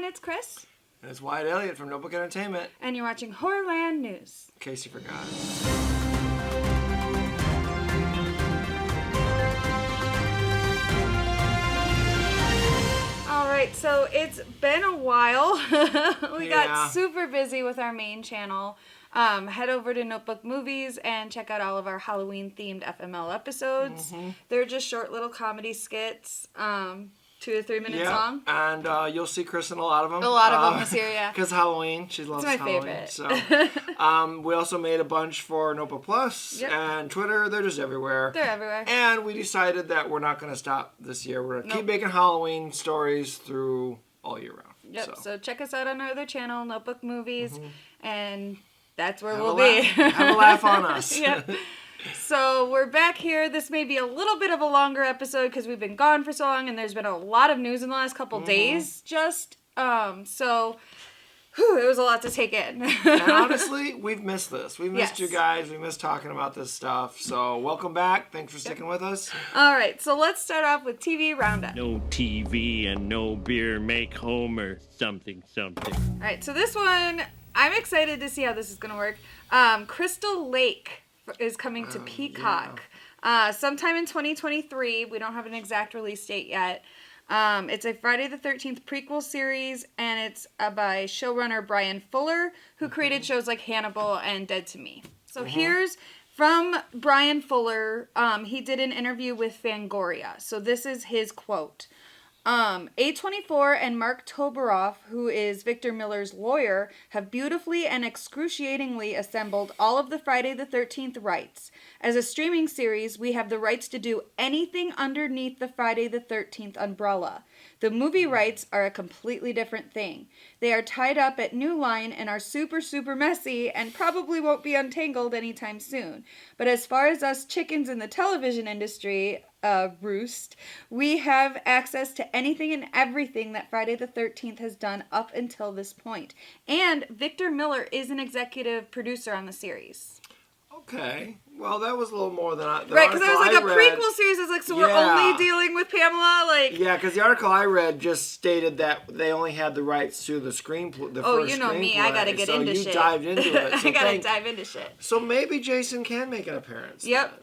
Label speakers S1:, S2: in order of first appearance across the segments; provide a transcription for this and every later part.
S1: it's Kris.
S2: And it's Wyatt Elliott from Notebook Entertainment.
S1: And you're watching Horrorland News.
S2: In case you forgot.
S1: Alright, so it's been a while. We got super busy with our main channel. Head over to Notebook Movies and check out all of our Halloween-themed FML episodes. Mm-hmm. They're just short little comedy skits. 2 to 3 minutes long.
S2: And you'll see Kris in a lot of them.
S1: A lot of them this year, yeah.
S2: Because Halloween. She loves Halloween.
S1: It's my favorite.
S2: So, we also made a bunch for Notebook Plus and Twitter. They're just everywhere.
S1: They're everywhere. And
S2: we decided that we're not going to stop this year. We're going to keep making Halloween stories through all year round.
S1: Yep. So check us out on our other channel, Notebook Movies. Mm-hmm. And that's where
S2: Have
S1: we'll be.
S2: Have a laugh on us.
S1: Yep. So we're back here. This may be a little bit of a longer episode because we've been gone for so long and there's been a lot of news in the last couple days just. It was a lot to take in.
S2: And honestly, we've missed this. We missed you guys. We missed talking about this stuff. So welcome back. Thanks for sticking with us.
S1: All right. So let's start off with TV Roundup.
S3: No TV and no beer make Homer something. All
S1: right. So this one, I'm excited to see how this is going to work. Crystal Lake is coming to Peacock sometime in 2023. We don't have an exact release date yet. It's a Friday the 13th prequel series, and it's by showrunner Bryan Fuller, who created shows like Hannibal and Dead to Me. So here's from Bryan Fuller. He did an interview with Fangoria. So this is his quote. A24 and Mark Toberoff, who is Victor Miller's lawyer, have beautifully and excruciatingly assembled all of the Friday the 13th rights. As a streaming series, we have the rights to do anything underneath the Friday the 13th umbrella. The movie rights are a completely different thing. They are tied up at New Line and are super, super messy and probably won't be untangled anytime soon. But as far as us chickens in the television industry roost, we have access to anything and everything that Friday the 13th has done up until this point. And Victor Miller is an executive producer on the series.
S2: Okay. Well, that was a little more than I...
S1: Right, because there was like a prequel series. I was like, so we're only dealing with Pamela?
S2: Yeah, because the article I read just stated that they only had the rights to the screenplay.
S1: Oh, you know me. I got to get into shit.
S2: So you dived into it. So
S1: I got to dive into shit.
S2: So maybe Jason can make an appearance.
S1: Yep.
S2: Then.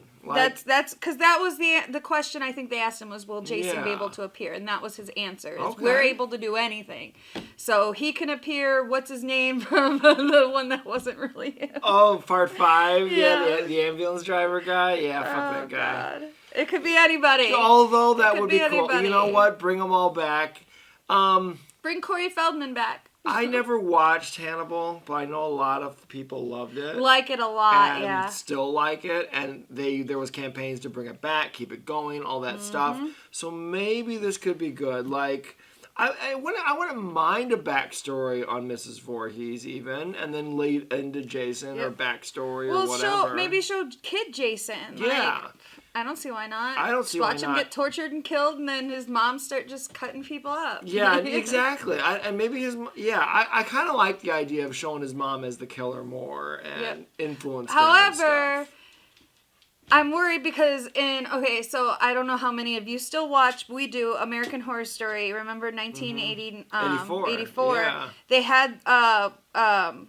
S1: That's because that was the question I think they asked him was, will Jason be able to appear? And that was his answer. We're able to do anything. So he can appear, what's his name from the one that wasn't really him? Oh,
S2: part 5? Yeah, the ambulance driver guy? Yeah, fuck that guy.
S1: God. It could be anybody.
S2: Although that would be cool.
S1: Anybody.
S2: You know what? Bring them all back.
S1: Bring Corey Feldman back.
S2: I never watched Hannibal, but I know a lot of people loved it.
S1: Like it a lot,
S2: and still like it. And there was campaigns to bring it back, keep it going, all that stuff. So maybe this could be good. Like, I wouldn't mind a backstory on Mrs. Voorhees even, and then lead into Jason or backstory or whatever.
S1: Maybe show Kid Jason.
S2: Yeah.
S1: Like, I don't see why not.
S2: I don't see why not.
S1: Watch him get tortured and killed, and then his mom start just cutting people up.
S2: Yeah, exactly. And maybe I kind of like the idea of showing his mom as the killer more and influencing him.
S1: However, I'm worried because so I don't know how many of you still watch. We do American Horror Story. Remember 1984?
S2: Yeah.
S1: They had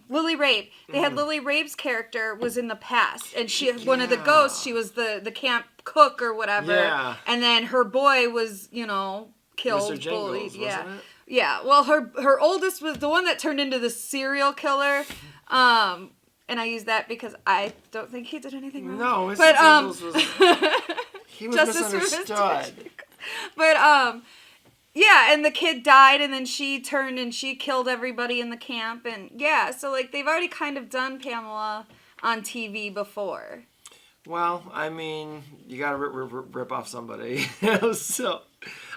S1: Lily Rabe. They had Lily Rabe's character was in the past, and she one of the ghosts. She was the camp cook or whatever. Yeah. And then her boy was killed,
S2: Mr. Jingles,
S1: bullied.
S2: wasn't it?
S1: Yeah. Well, her oldest was the one that turned into the serial killer. And I use that because I don't think he did anything wrong.
S2: No, Mr. Jingles was... he was misunderstood.
S1: But, and the kid died, and then she turned and she killed everybody in the camp. And, so, they've already kind of done Pamela on TV before.
S2: Well, I mean, you gotta rip off somebody. So,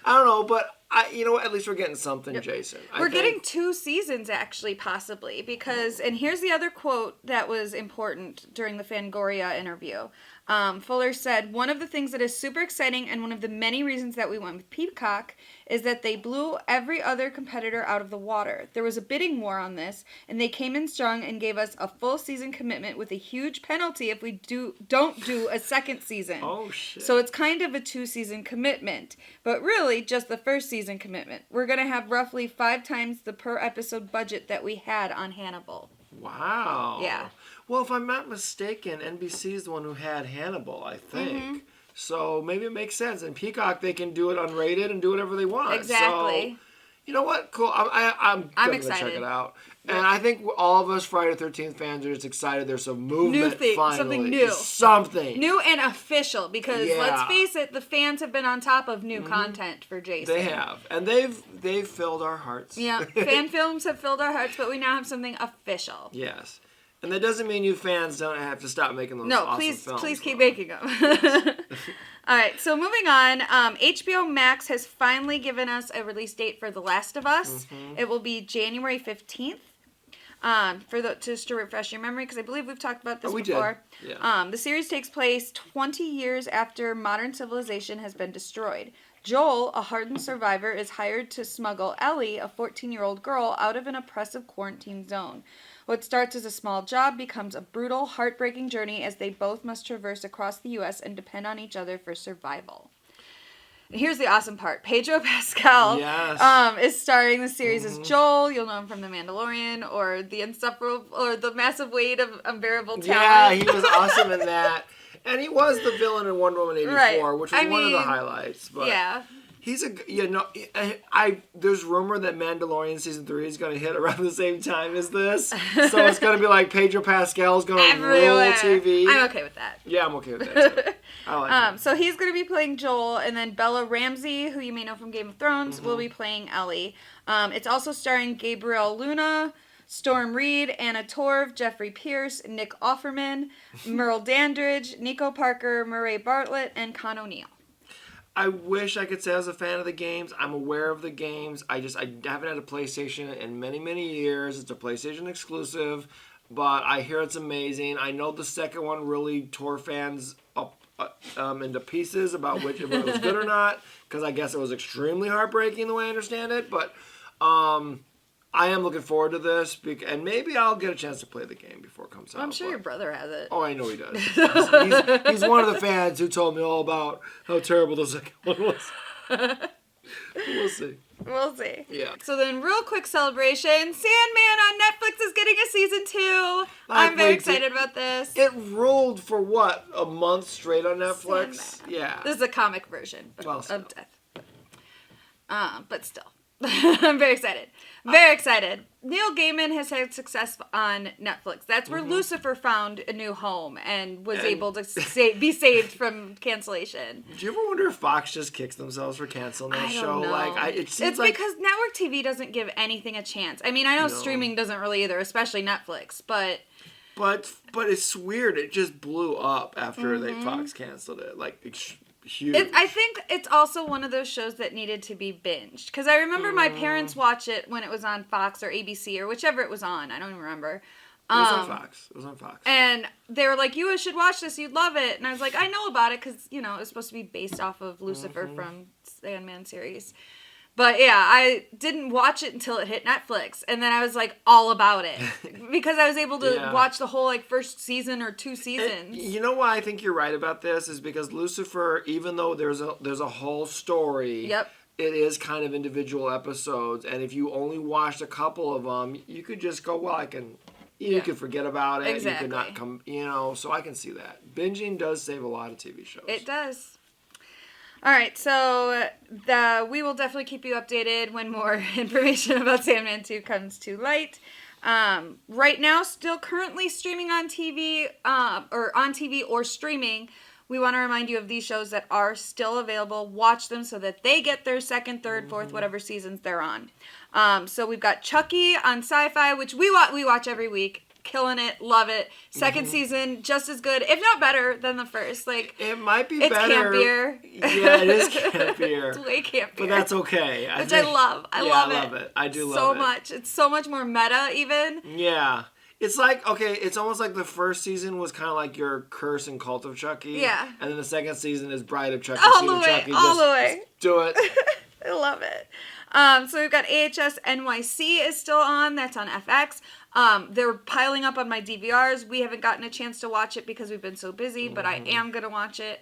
S2: I don't know, but... at least we're getting something, Jason.
S1: We're getting 2 seasons, actually, possibly, because, and here's the other quote that was important during the Fangoria interview. Fuller said, one of the things that is super exciting and one of the many reasons that we went with Peacock is that they blew every other competitor out of the water. There was a bidding war on this, and they came in strong and gave us a full season commitment with a huge penalty if we don't do a second season.
S2: Oh, shit.
S1: So it's kind of a 2-season commitment, but really just the first season commitment. We're going to have roughly 5 times the per episode budget that we had on Hannibal.
S2: Wow.
S1: Yeah.
S2: Well, if I'm not mistaken, NBC is the one who had Hannibal, I think. So maybe it makes sense. And Peacock, they can do it unrated and do whatever they want.
S1: Exactly.
S2: So, you know what? Cool. I'm
S1: excited.
S2: Check it out. And I think all of us Friday the 13th fans are just excited. There's some movement finally.
S1: Something new.
S2: Something.
S1: New and official, because let's face it, the fans have been on top of new content for Jason.
S2: They have. And they've filled our hearts.
S1: Yeah. Fan films have filled our hearts, but we now have something official.
S2: Yes. And that doesn't mean you fans don't have to stop making those awesome films.
S1: No, please keep making them. All right, so moving on, HBO Max has finally given us a release date for The Last of Us. It will be January 15th. Just to refresh your memory, because I believe we've talked about this before.
S2: Did. Yeah.
S1: The series takes place 20 years after modern civilization has been destroyed. Joel, a hardened survivor, is hired to smuggle Ellie, a 14-year-old girl, out of an oppressive quarantine zone. What starts as a small job becomes a brutal, heartbreaking journey as they both must traverse across the U.S. and depend on each other for survival. And here's the awesome part. Pedro Pascal is starring the series as Joel. You'll know him from The Mandalorian or the massive weight of unbearable talent.
S2: Yeah, he was awesome in that. And he was the villain in Wonder Woman 84, which was one of the highlights. But
S1: yeah.
S2: He's there's rumor that Mandalorian season 3 is going to hit around the same time as this. So it's going to be like Pedro Pascal's going to rule TV.
S1: I'm okay with that.
S2: Yeah, I'm okay with that too. I like it.
S1: So he's going to be playing Joel, and then Bella Ramsey, who you may know from Game of Thrones, will be playing Ellie. It's also starring Gabriel Luna, Storm Reed, Anna Torv, Jeffrey Pierce, Nick Offerman, Merle Dandridge, Nico Parker, Murray Bartlett, and Con O'Neill.
S2: I wish I could say I was a fan of the games. I'm aware of the games. I haven't had a PlayStation in many, many years. It's a PlayStation exclusive, but I hear it's amazing. I know the second one really tore fans up into pieces about if it was good or not, because I guess it was extremely heartbreaking the way I understand it. But I am looking forward to this, and maybe I'll get a chance to play the game before it comes out.
S1: I'm sure your brother has it.
S2: Oh, I know he does. He's one of the fans who told me all about how terrible the second one was. We'll see.
S1: We'll see.
S2: Yeah.
S1: So then, real quick celebration. Sandman on Netflix is getting a season 2. I'm very excited about this.
S2: It ruled for what? A month straight on Netflix?
S1: Sandman.
S2: Yeah.
S1: This is a comic version of death. But still. I'm very excited. Very excited. Neil Gaiman has had success on Netflix. That's where Lucifer found a new home and was able to be saved from cancellation.
S2: Do you ever wonder if Fox just kicks themselves for canceling that show?
S1: Know.
S2: It's
S1: because network TV doesn't give anything a chance. I mean, I know streaming doesn't really either, especially Netflix, but it's weird.
S2: It just blew up after Fox canceled it. It's huge.
S1: I think it's also one of those shows that needed to be binged. Because I remember my parents watch it when it was on Fox or ABC or whichever it was on. I don't even remember.
S2: It was on Fox.
S1: And they were like, you should watch this. You'd love it. And I was like, I know about it because, it was supposed to be based off of Lucifer from Sandman series. But yeah, I didn't watch it until it hit Netflix. And then I was like all about it. Because I was able to watch the whole first season or 2 seasons.
S2: You know why I think you're right about this is because Lucifer, even though there's a whole story, it is kind of individual episodes. And if you only watched a couple of them, you could just go, you could forget about it.
S1: Exactly.
S2: You could not come, so I can see that. Binging does save a lot of TV shows.
S1: It does. All right, so we will definitely keep you updated when more information about Sandman 2 comes to light. Right now, still currently streaming on TV, or streaming. We want to remind you of these shows that are still available. Watch them so that they get their second, third, fourth, whatever seasons they're on. So we've got Chucky on Sci-Fi, which we watch every week. Killing it, love it. Second season, just as good, if not better than the first.
S2: It might be
S1: it's
S2: better.
S1: It's campier.
S2: Yeah, it is campier.
S1: It's way campier.
S2: But that's okay.
S1: I love. I love it.
S2: I do love it.
S1: So much. It's so much more meta, even.
S2: Yeah. It's like, okay, it's almost like the first season was kind of like your Curse and Cult of Chucky.
S1: Yeah.
S2: And then the second season is Bride of Chucky.
S1: All
S2: Seed
S1: the
S2: of
S1: way,
S2: Chucky.
S1: all the way.
S2: Just do it.
S1: I love it. So we've got AHS NYC is still on. That's on FX. They're piling up on my DVRs. We haven't gotten a chance to watch it because we've been so busy, but I am going to watch it.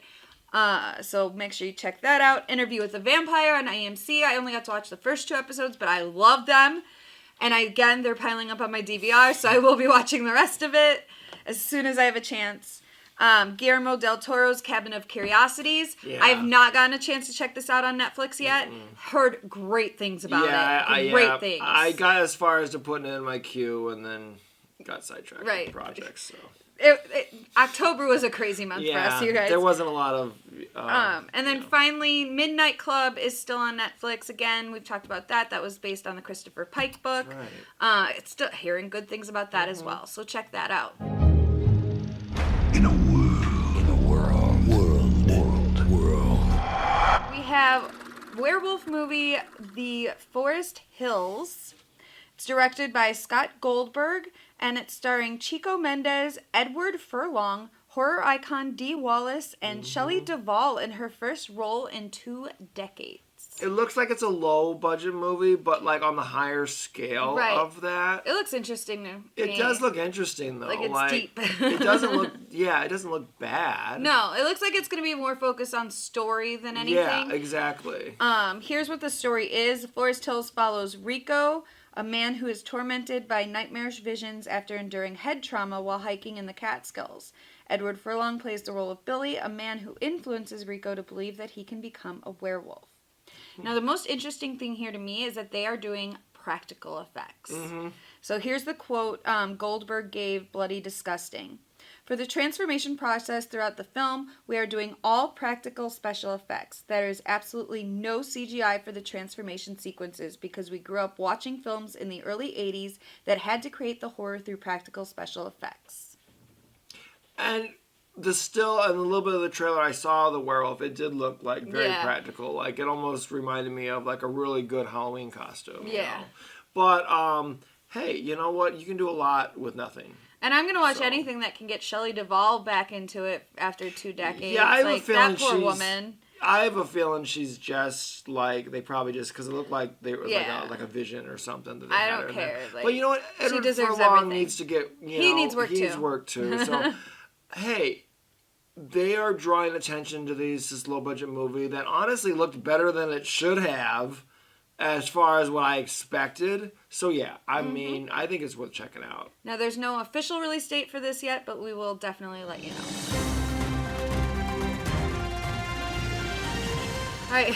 S1: So make sure you check that out. Interview with the Vampire on AMC. I only got to watch the first 2 episodes, but I love them. And again, they're piling up on my DVR, so I will be watching the rest of it as soon as I have a chance. Guillermo del Toro's Cabinet of Curiosities. Yeah. I have not gotten a chance to check this out on Netflix yet. Heard great things about it. Great things.
S2: I got as far as to putting it in my queue and then got sidetracked with projects. So.
S1: October was a crazy month for us, you guys.
S2: There wasn't a lot of...
S1: and then finally, Midnight Club is still on Netflix. Again, we've talked about that. That was based on the Christopher Pike book. Right. It's still hearing good things about that as well. So check that out. We have werewolf movie, The Forest Hills. It's directed by Scott Goldberg, and it's starring Chico Mendes, Edward Furlong, horror icon Dee Wallace, and Shelley Duvall in her first role in 2 decades.
S2: It looks like it's a low-budget movie, but like on the higher scale of that.
S1: It looks interesting to me.
S2: It does look interesting, though.
S1: Like it's deep.
S2: It doesn't look, it doesn't look bad.
S1: No, it looks like it's going to be more focused on story than anything.
S2: Yeah, exactly.
S1: Here's what the story is. Forest Hills follows Rico, a man who is tormented by nightmarish visions after enduring head trauma while hiking in the Catskills. Edward Furlong plays the role of Billy, a man who influences Rico to believe that he can become a werewolf. Now, the most interesting thing here to me is that they are doing practical effects. So here's the quote Goldberg gave Bloody Disgusting. For the transformation process throughout the film, we are doing all practical special effects. There is absolutely no CGI for the transformation sequences because we grew up watching films in the early 80s that had to create the horror through practical special effects.
S2: And the still and a little bit of the trailer I saw of the werewolf, it did look like very practical. Like it almost reminded me of like a really good Halloween costume. Yeah. You know? But hey, you know what? You can do a lot with nothing.
S1: And I'm gonna watch anything that can get Shelley Duvall back into it after 2 decades.
S2: Yeah, I have a feeling
S1: that poor woman.
S2: I have a feeling she's just like they probably just because it looked like they were like a vision or something. That they
S1: I don't care. Like,
S2: but you know what? Edward Furlong needs to get. He needs work too. So hey. They are drawing attention to this low-budget movie that honestly looked better than it should have as far as what I expected. So, yeah, I mean, I think it's worth checking out.
S1: Now, there's no official release date for this yet, but we will definitely let you know. All right,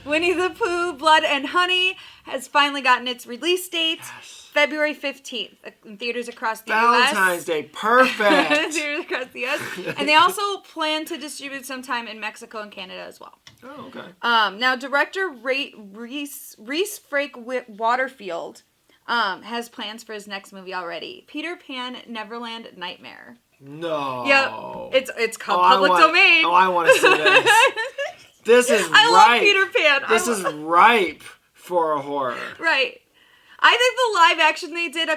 S1: Winnie the Pooh, Blood and Honey has finally gotten its release date. Yes. February 15th in theaters across the U.S.
S2: Valentine's Day, perfect.
S1: Theaters across the U.S. And they also plan to distribute sometime in Mexico and Canada as well.
S2: Oh, okay.
S1: Now, director Reese Frake Waterfield has plans for his next movie already. Peter Pan Neverland Nightmare.
S2: No.
S1: Yep. It's called Public Domain.
S2: Oh, I want to see this. This is
S1: I love Peter Pan.
S2: This is ripe for a horror.
S1: Right. I think the live action they did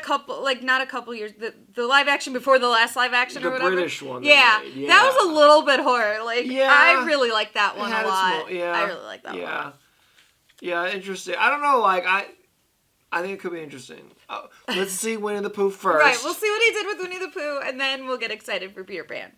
S1: not a couple years, the live action before the last live action or whatever.
S2: The British one.
S1: Yeah, that was a little bit horror. I really like that one a lot. I really like that one.
S2: Yeah, interesting. I don't know, I think it could be interesting. Let's see Winnie the Pooh first.
S1: Right, we'll see what he did with Winnie the Pooh, and then we'll get excited for Peter Pan.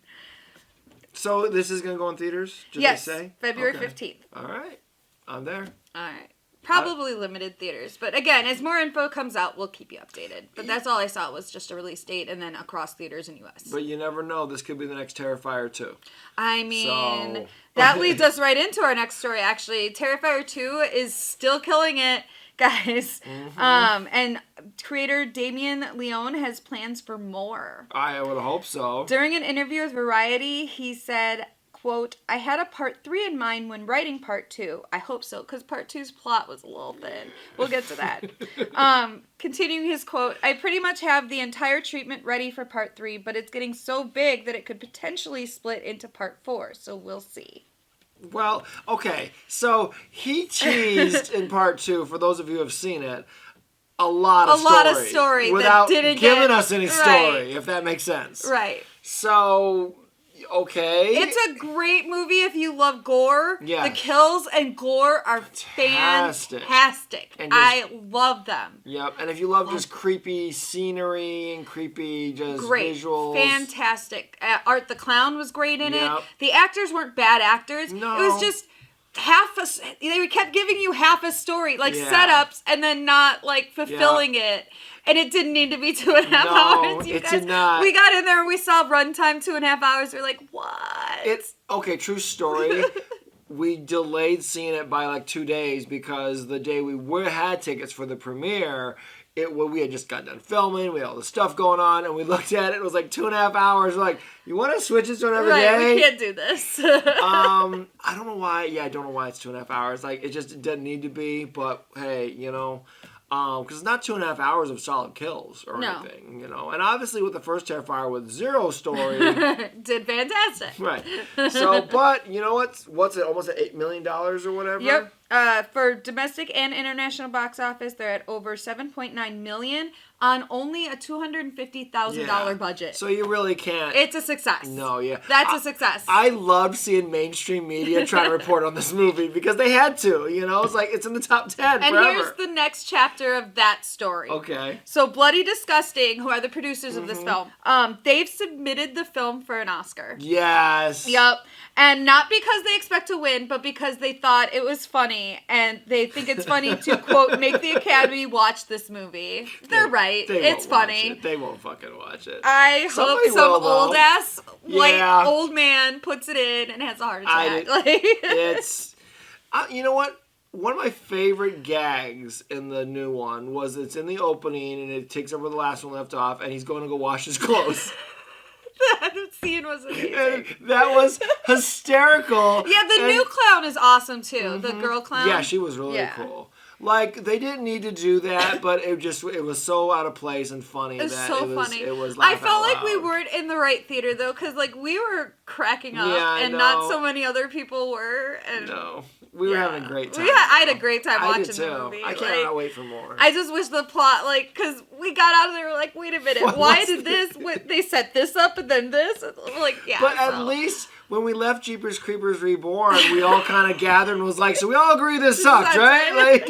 S2: So this is going to go in theaters,
S1: yes,
S2: they say?
S1: February 15th.
S2: All right. I'm there.
S1: All right. Probably limited theaters. But again, as more info comes out, we'll keep you updated. But that's all I saw was just a release date and then across theaters in U.S.
S2: But you never know. This could be the next Terrifier 2.
S1: I mean, that leads us right into our next story, actually. Terrifier 2 is still killing it, guys. And creator Damien Leone has plans for more.
S2: I would hope so.
S1: During an interview with Variety, he said, quote, I had a part 3 in mind when writing part 2. I hope so, because part 2's plot was a little thin. We'll get to that. Continuing his quote, I pretty much have the entire treatment ready for part 3, but it's getting so big that it could potentially split into part 4, so we'll see.
S2: Well, okay, so he teased in part 2, for those of you who have seen it, a lot of
S1: story
S2: without
S1: that didn't
S2: giving us any story,
S1: right.
S2: if that makes sense.
S1: Right.
S2: So, okay.
S1: It's a great movie if you love gore.
S2: Yes.
S1: The kills and gore are fantastic.
S2: And
S1: I love them.
S2: Yep. And if you love just creepy scenery and creepy just
S1: great.
S2: visuals.
S1: Fantastic. Art the Clown was great in
S2: Yep.
S1: it. The actors weren't bad actors.
S2: No.
S1: It was just they kept giving you half a story, like setups, and then not like fulfilling it. And it didn't need to be 2.5 hours. You guys,
S2: did not.
S1: We got in there and we saw runtime 2.5 hours. We're like, what?
S2: Okay, true story. We delayed seeing it by like 2 days because the day we had tickets for the premiere, we had just got done filming, we had all the stuff going on, and we looked at it, it was like 2.5 hours. We're like, you want to switch it to another day?
S1: We can't do this.
S2: I don't know why. Yeah, I don't know why it's 2.5 hours. Like, it doesn't need to be, but hey, because it's not 2.5 hours of solid kills or anything, And obviously with the first Terrifier with zero story.
S1: Did fantastic.
S2: Right. So, but, you know what's it, almost at $8 million or whatever?
S1: Yep. For domestic and international box office, they're at over $7.9 million on only a $250,000 budget.
S2: So you really can't.
S1: It's a success.
S2: No, yeah.
S1: That's a success.
S2: I loved seeing mainstream media try to report on this movie because they had to, It's like, it's in the top 10
S1: and
S2: forever.
S1: here's the next chapter of that story.
S2: Okay.
S1: So Bloody Disgusting, who are the producers of this film, they've submitted the film for an Oscar.
S2: Yes.
S1: Yep. And not because they expect to win, but because they thought it was funny, and they think it's funny to, quote, make the Academy watch this movie. They're right. It's funny.
S2: They won't fucking watch it.
S1: I hope some old-ass, old man puts it in and has a heart attack.
S2: It's... you know what? One of my favorite gags in the new one was it's in the opening, and it takes over the last one left off, and he's going to go wash his clothes.
S1: That scene was amazing.
S2: And that was hysterical.
S1: Yeah, the new clown is awesome too. The girl clown.
S2: Yeah, she was really cool. Like, they didn't need to do that, but it was so out of place and funny.
S1: It's so funny.
S2: It was
S1: I felt like we weren't in the right theater though, because like we were cracking up, and not so many other people were. And
S2: no, we were having a great time.
S1: I had a great time watching the movie.
S2: I cannot wait for more.
S1: I just wish the plot, because we got out of there, we're like, wait a minute, why did this? They set this up and then this? Like, yeah.
S2: But at least when we left Jeepers Creepers Reborn, we all kind of gathered and was like, so we all agree this sucked, right? Like,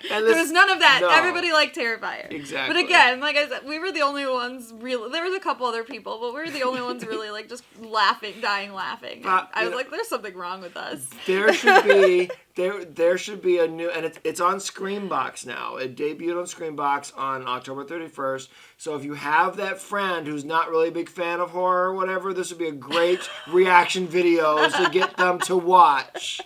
S1: there was none of that. No. Everybody liked Terrifier.
S2: Exactly.
S1: But again, like I said, we were the only ones really. There was a couple other people, but we were the only ones really like just dying laughing. I was like, "There's something wrong with us."
S2: There should be there should be a new, and it's on Screambox now. It debuted on Screambox on October 31st. So if you have that friend who's not really a big fan of horror or whatever, this would be a great reaction video to get them to watch.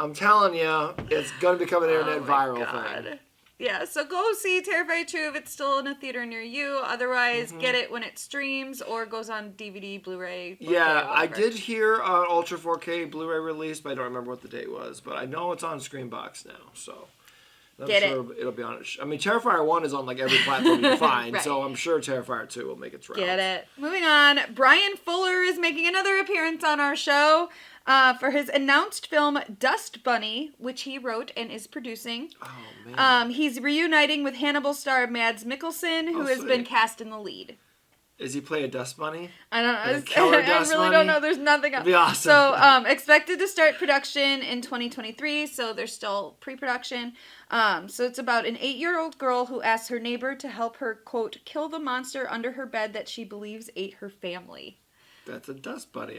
S2: I'm telling you, it's going to become an internet viral thing.
S1: Yeah, so go see Terrifier 2 if it's still in a theater near you. Otherwise, get it when it streams or goes on DVD, Blu-ray, 4K,
S2: I did hear an Ultra 4K Blu-ray release, but I don't remember what the date was. But I know it's on Screambox now, so I'm sure it'll be on it. I mean, Terrifier 1 is on like every platform you can find, right. So I'm sure Terrifier 2 will make its rounds.
S1: Get it. Moving on, Brian Fuller is making another appearance on our show. For his announced film Dust Bunny, which he wrote and is producing. Oh, man. He's reuniting with Hannibal star Mads Mikkelsen, who has been cast in the lead.
S2: Does he play a dust bunny?
S1: I don't know. I really don't know. There's nothing else.
S2: That'd be awesome.
S1: So, expected to start production in 2023, so there's still pre-production. So it's about an 8-year-old girl who asks her neighbor to help her, quote, kill the monster under her bed that she believes ate her family.
S2: That's a dust bunny.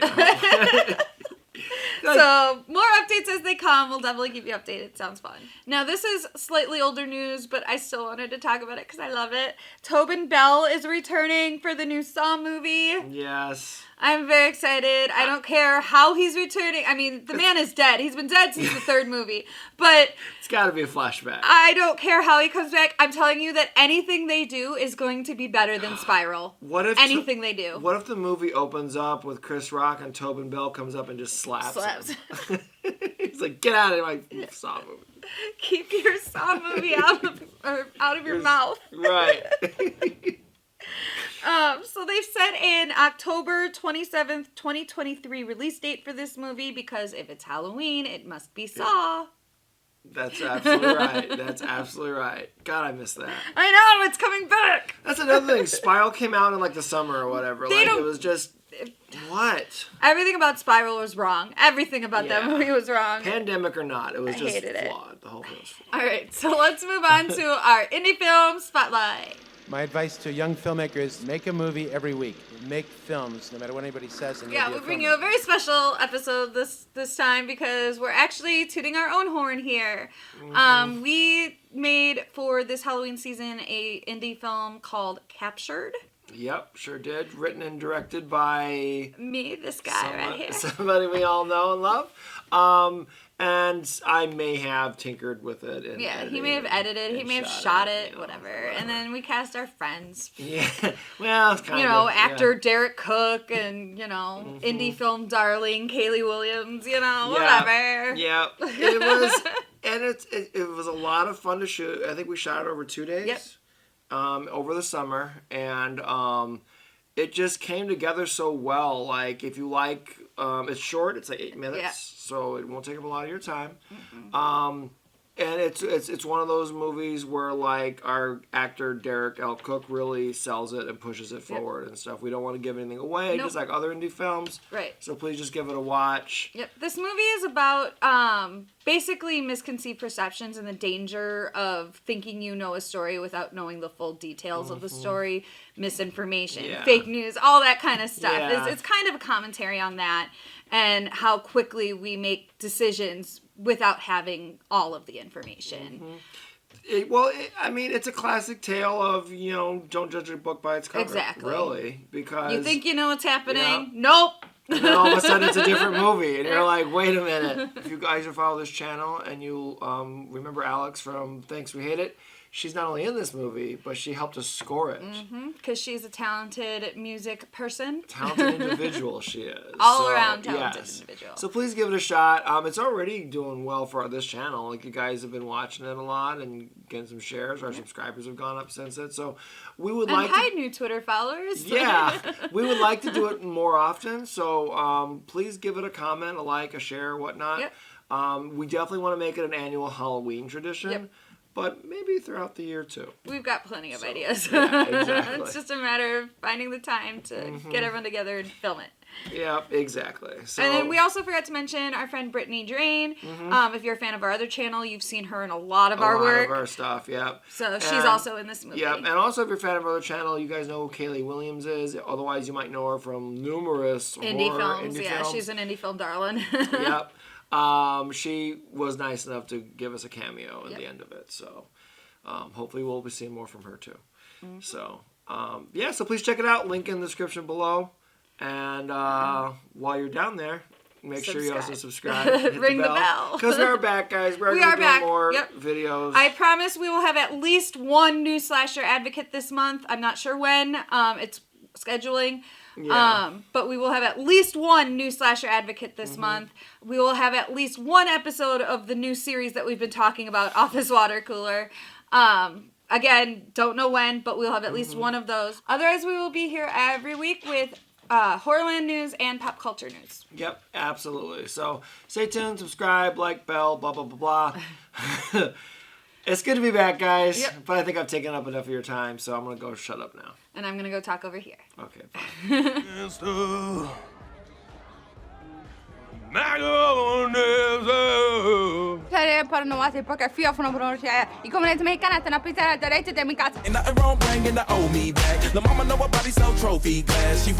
S1: So, more updates as they come. We'll definitely keep you updated. Sounds fun. Now, this is slightly older news, but I still wanted to talk about it because I love it. Tobin Bell is returning for the new Saw movie.
S2: Yes.
S1: I'm very excited. I don't care how he's returning. I mean, the man is dead. He's been dead since the third movie. But
S2: it's got to be a flashback.
S1: I don't care how he comes back. I'm telling you that anything they do is going to be better than Spiral.
S2: What if
S1: anything they do?
S2: What if the movie opens up with Chris Rock and Tobin Bell comes up and just slaps him? He's like, get out of my Saw movie.
S1: Keep your Saw movie out of your mouth.
S2: Right.
S1: So they've set an October 27th, 2023 release date for this movie because if it's Halloween, it must be Saw.
S2: That's absolutely right. That's absolutely right. God, I missed that.
S1: I know, it's coming back.
S2: That's another thing. Spiral came out in like the summer or whatever.
S1: They
S2: It was just what?
S1: Everything about Spiral was wrong. Everything about that movie was wrong.
S2: Pandemic or not, it was just
S1: hated it.
S2: flawed. The whole thing was flawed.
S1: All right, so let's move on to our indie film spotlight.
S4: My advice to young filmmakers, make a movie every week. Make films, no matter what anybody says. And
S1: Yeah, we bring you a very special episode this time because we're actually tooting our own horn here.
S2: Mm-hmm.
S1: We made for this Halloween season a indie film called Captured.
S2: Yep, sure did. Written and directed by
S1: Me, this guy right here.
S2: somebody we all know and love. And I may have tinkered with it. And
S1: He may have edited, he may have shot it, whatever. And then we cast our friends.
S2: Yeah, well, it's kind
S1: of.
S2: of.
S1: Actor Derek Cook and, indie film darling Kaylee Williams, whatever.
S2: Yeah, it was, and it was a lot of fun to shoot. I think we shot it over 2 days.
S1: Yep.
S2: Over the summer, and it just came together so well. Like, if you like, it's short, it's like 8 minutes, so it won't take up a lot of your time. And it's one of those movies where, like, our actor Derek L. Cook really sells it and pushes it forward and stuff. We don't want to give anything away, just like other indie films.
S1: Right.
S2: So please just give it a watch.
S1: Yep. This movie is about basically misconceived perceptions and the danger of thinking you know a story without knowing the full details of the story, misinformation, fake news, all that kind of stuff.
S2: Yeah.
S1: It's kind of a commentary on that and how quickly we make decisions without having all of the information.
S2: It's a classic tale of, don't judge a book by its cover.
S1: Exactly.
S2: Really, because
S1: you think you know what's happening? Nope.
S2: And then all of a sudden it's a different movie, and you're like, wait a minute. If you guys are follow this channel and you remember Alex from Thanks We Hate It, she's not only in this movie, but she helped us score it.
S1: Because she's a talented music person.
S2: Talented individual she is.
S1: All-around talented individual.
S2: So please give it a shot. It's already doing well for this channel. Like, you guys have been watching it a lot and getting some shares. Our subscribers have gone up since it. So we would like
S1: hi, new Twitter followers.
S2: Yeah. We would like to do it more often. So please give it a comment, a like, a share, whatnot.
S1: Yep.
S2: We definitely want to make it an annual Halloween tradition.
S1: Yep.
S2: But maybe throughout the year, too.
S1: We've got plenty of ideas.
S2: Yeah, exactly.
S1: It's just a matter of finding the time to get everyone together and film it.
S2: Yeah, exactly. So,
S1: and then we also forgot to mention our friend Brittany Drain. If you're a fan of our other channel, you've seen her in a lot of our work.
S2: A lot of our stuff, yep.
S1: So she's also in this movie.
S2: Yep, and also if you're a fan of our other channel, you guys know who Kaylee Williams is. Otherwise, you might know her from numerous
S1: indie films.
S2: Indie films.
S1: She's an indie film darling.
S2: Yep. She was nice enough to give us a cameo at the end of it. So hopefully we'll be seeing more from her too. So so please check it out. Link in the description below. And while you're down there, make sure you also subscribe. Hit
S1: Ring the bell.
S2: Because we are back, guys. We're
S1: we are
S2: doing
S1: back.
S2: more videos.
S1: I promise we will have at least one new slasher advocate this month. I'm not sure when. It's scheduling.
S2: Yeah.
S1: But we will have at least one new slasher advocate this month. We will have at least one episode of the new series that we've been talking about, Office Water Cooler. Again, don't know when, but we'll have at least one of those. Otherwise, we will be here every week with Horrorland news and pop culture news.
S2: Yep, absolutely. So stay tuned, subscribe, like, bell, blah, blah, blah, blah. It's good to be back, guys.
S1: Yep.
S2: But I think I've taken up enough of your time, so I'm going to go shut up now.
S1: And I'm going to go talk over here.
S2: Okay, fine.
S5: I come to make canata na pizza da rete de mi casa. Ain't nothing wrong bringing the old me back. The mama know her body so trophy glass. She